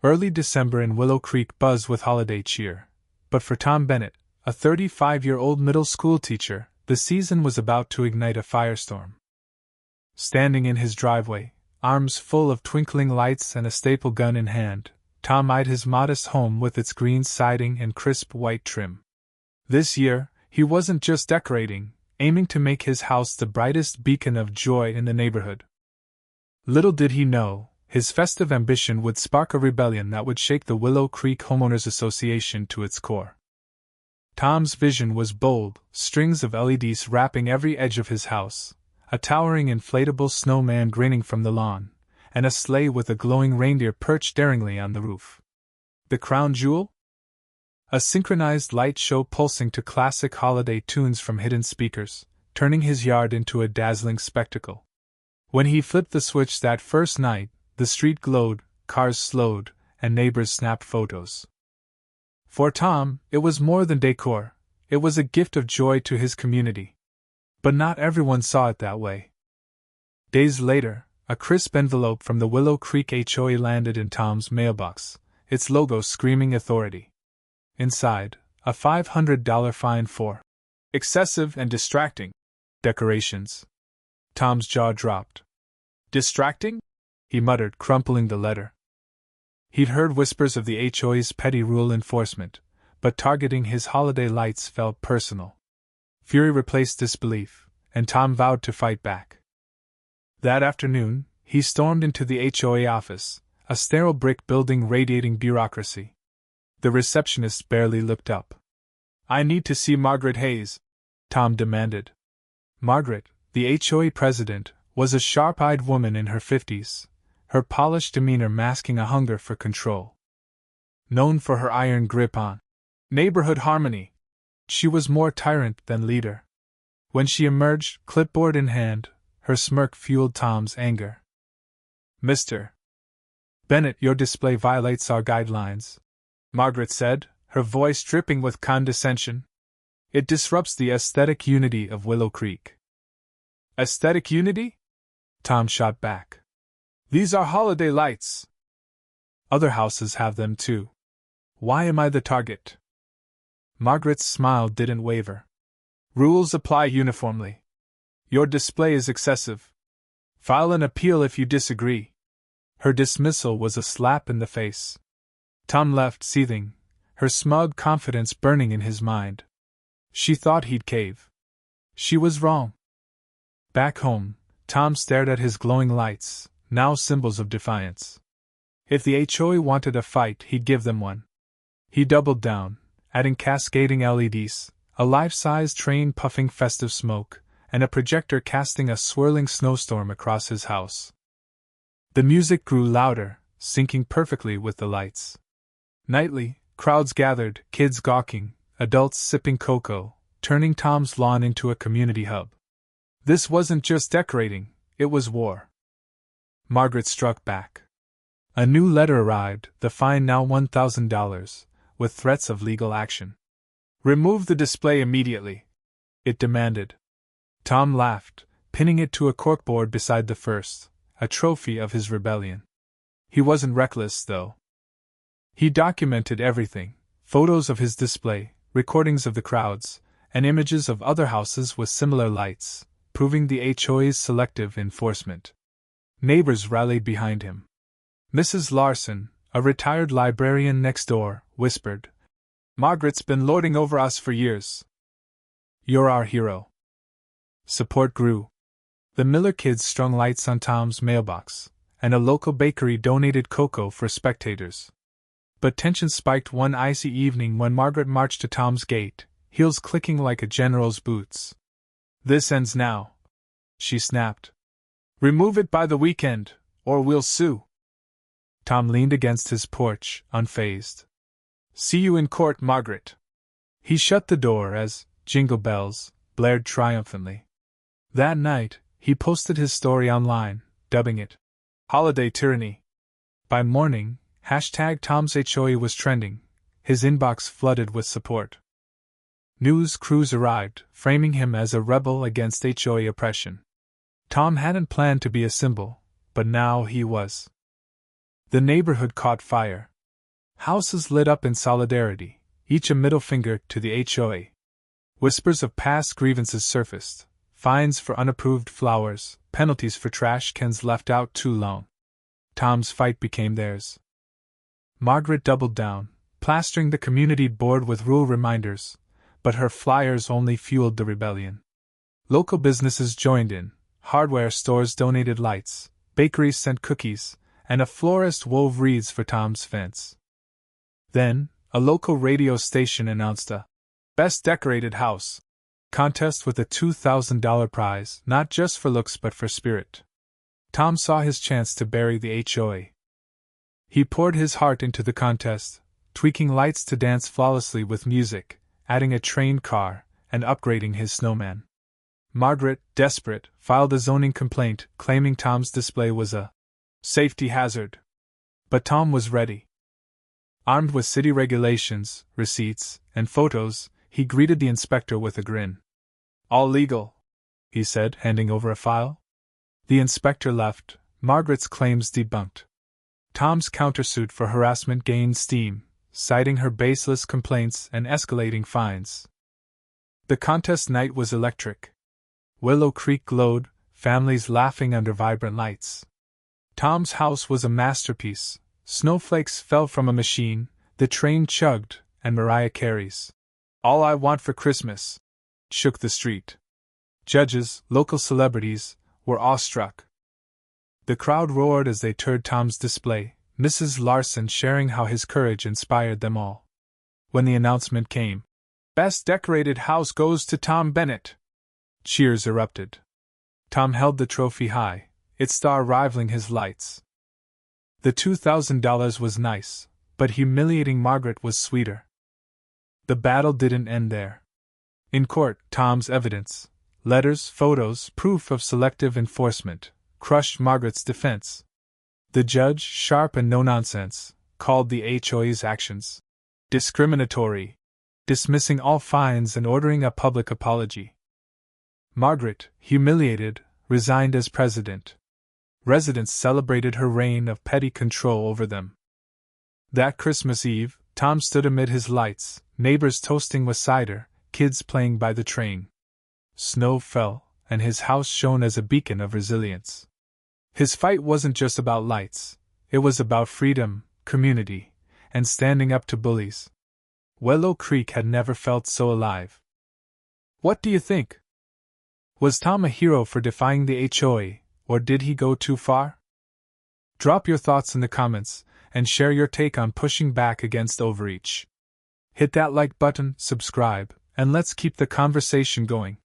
Early December in Willow Creek buzzed with holiday cheer, but for Tom Bennett, a 35-year-old middle school teacher, the season was about to ignite a firestorm. Standing in his driveway, arms full of twinkling lights and a staple gun in hand, Tom eyed his modest home with its green siding and crisp white trim. This year, he wasn't just decorating, aiming to make his house the brightest beacon of joy in the neighborhood. Little did he know, his festive ambition would spark a rebellion that would shake the Willow Creek Homeowners Association to its core. Tom's vision was bold, strings of LEDs wrapping every edge of his house, a towering inflatable snowman grinning from the lawn, and a sleigh with a glowing reindeer perched daringly on the roof. The crown jewel? A synchronized light show pulsing to classic holiday tunes from hidden speakers, turning his yard into a dazzling spectacle. When he flipped the switch that first night, the street glowed, cars slowed, and neighbors snapped photos. For Tom, it was more than decor, it was a gift of joy to his community. But not everyone saw it that way. Days later, a crisp envelope from the Willow Creek HOA landed in Tom's mailbox, its logo screaming authority. Inside, a $500 fine for excessive and distracting decorations. Tom's jaw dropped. Distracting? He muttered, crumpling the letter. He'd heard whispers of the HOA's petty rule enforcement, but targeting his holiday lights felt personal. Fury replaced disbelief, and Tom vowed to fight back. That afternoon, he stormed into the HOA office, a sterile brick building radiating bureaucracy. The receptionist barely looked up. "I need to see Margaret Hayes," Tom demanded. Margaret, the HOA president, was a sharp-eyed woman in her 50s, her polished demeanor masking a hunger for control. Known for her iron grip on neighborhood harmony, she was more tyrant than leader. When she emerged, clipboard in hand, her smirk fueled Tom's anger. "Mr. Bennett, your display violates our guidelines," Margaret said, her voice dripping with condescension. "It disrupts the aesthetic unity of Willow Creek." "Aesthetic unity?" Tom shot back. "These are holiday lights. Other houses have them too. Why am I the target?" Margaret's smile didn't waver. "Rules apply uniformly. Your display is excessive. File an appeal if you disagree." Her dismissal was a slap in the face. Tom left seething, her smug confidence burning in his mind. She thought he'd cave. She was wrong. Back home, Tom stared at his glowing lights, now symbols of defiance. If the HOA wanted a fight, he'd give them one. He doubled down, adding cascading LEDs, a life-size train puffing festive smoke, and a projector casting a swirling snowstorm across his house. The music grew louder, syncing perfectly with the lights. Nightly, crowds gathered, kids gawking, adults sipping cocoa, turning Tom's lawn into a community hub. This wasn't just decorating, it was war. Margaret struck back. A new letter arrived, the fine now $1,000, with threats of legal action. "Remove the display immediately," it demanded. Tom laughed, pinning it to a corkboard beside the first, a trophy of his rebellion. He wasn't reckless, though. He documented everything, photos of his display, recordings of the crowds, and images of other houses with similar lights, proving the HOA's selective enforcement. Neighbors rallied behind him. Mrs. Larson, a retired librarian next door, whispered, "Margaret's been lording over us for years. You're our hero." Support grew. The Miller kids strung lights on Tom's mailbox, and a local bakery donated cocoa for spectators. But tension spiked one icy evening when Margaret marched to Tom's gate, heels clicking like a general's boots. "This ends now," she snapped. "Remove it by the weekend, or we'll sue." Tom leaned against his porch, unfazed. "See you in court, Margaret." He shut the door as Jingle Bells blared triumphantly. That night, he posted his story online, dubbing it Holiday Tyranny. By morning, #Tom's HOA was trending, his inbox flooded with support. News crews arrived, framing him as a rebel against HOA oppression. Tom hadn't planned to be a symbol, but now he was. The neighborhood caught fire, Houses lit up in solidarity, each a middle finger to the HOA. Whispers of past grievances surfaced: fines for unapproved flowers, penalties for trash cans left out too long. Tom's fight became theirs. Margaret doubled down, plastering the community board with rule reminders, but her flyers only fueled the rebellion. Local businesses joined in, hardware stores donated lights, bakeries sent cookies, and a florist wove wreaths for Tom's fence. Then, a local radio station announced a Best Decorated House contest with a $2,000 prize, not just for looks but for spirit. Tom saw his chance to bury the HOA. He poured his heart into the contest, tweaking lights to dance flawlessly with music, adding a train car, and upgrading his snowman. Margaret, desperate, filed a zoning complaint claiming Tom's display was a safety hazard. But Tom was ready. Armed with city regulations, receipts, and photos, he greeted the inspector with a grin. "All legal," he said, handing over a file. The inspector left, Margaret's claims debunked. Tom's countersuit for harassment gained steam, citing her baseless complaints and escalating fines. The contest night was electric. Willow Creek glowed, families laughing under vibrant lights. Tom's house was a masterpiece. Snowflakes fell from a machine, the train chugged, and Mariah Carey's "All I Want for Christmas" shook the street. Judges, local celebrities, were awestruck. The crowd roared as they toured Tom's display, Mrs. Larson sharing how his courage inspired them all. When the announcement came, "Best Decorated House goes to Tom Bennett," cheers erupted. Tom held the trophy high, its star rivaling his lights. The $2,000 was nice, but humiliating Margaret was sweeter. The battle didn't end there. In court, Tom's evidence, letters, photos, proof of selective enforcement, crushed Margaret's defense. The judge, sharp and no-nonsense, called the HOA's actions discriminatory, dismissing all fines and ordering a public apology. Margaret, humiliated, resigned as president. Residents celebrated her reign of petty control over them. That Christmas Eve, Tom stood amid his lights, neighbors toasting with cider, kids playing by the train. Snow fell, and his house shone as a beacon of resilience. His fight wasn't just about lights, it was about freedom, community, and standing up to bullies. Willow Creek had never felt so alive. What do you think? Was Tom a hero for defying the HOA, or did he go too far? Drop your thoughts in the comments, and share your take on pushing back against overreach. Hit that like button, subscribe, and let's keep the conversation going.